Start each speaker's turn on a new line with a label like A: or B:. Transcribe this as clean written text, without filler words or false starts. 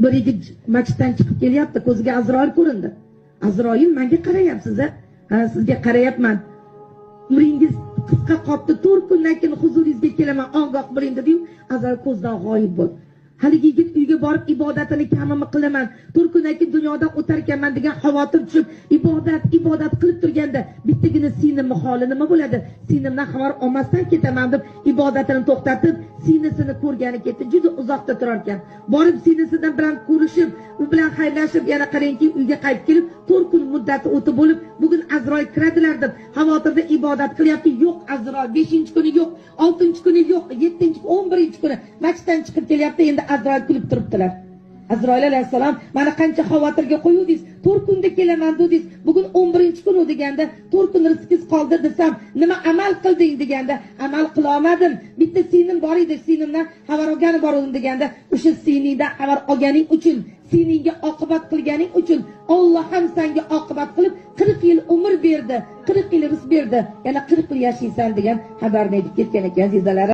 A: bir yigit masjiddan chiqib kelyapti, ko'ziga Azroil ko'rindi. Azroil menga qarayapsiz, ha, sizga qarayapman. Umringiz qisqa qoldi, 4 kundan keyin huzuringizga kelaman, ogoh bo'ling dedi-yu, Azroil ko'zdan g'oyib bo'ldi. Haligi yigit uyga borib ibodatini kamimi qilaman, 4 kundan keyin dunyodan o'tar ekanman degan xavotir tushib, ibodat qilib turganda bittagina sinimni holi nima bo'ladi? Sinimdan xabar olmasdan ketaman deb ibodatini to'xtatib, sinisini ko'rgani ketdi. Juda uzoqda turar ekan. Borib sinisidan bilan ko'rishib, u bilan xayrlashib, yana qarangki uyga qaytib kelib, 4 kun muddati o'tib bo'lib, bugun Azroil kiradilar deb xavotirda ibodat qilyapti. Yo'q, Azroil 5-kuni yo'q, 6-kuni yo'q, 7-kuni, 11-kuni masjiddan chiqib kelyapti. Endi Azroil kulib turibdilar. Azroil alayhissalom mana qancha xavotirga qo'yuvdingiz, 4 kunda kelaman dedingiz, bugun 11-kuni deganda 4 kun rizqingiz qoldi desam, nima amal qilding deganda, amal qila olmadim. Bitta sinim bor edi, sinimdan xabar olgani bor edim deganda, o'sha siningdan xabar olganing uchun, siningga oqibat qilganing uchun Alloh ham senga oqibat qilib 40 yil umr berdi, 40 yil rizq berdi. Yana 40 yil yashaysan degan xabarni aytib ketgan ekan, azizlar.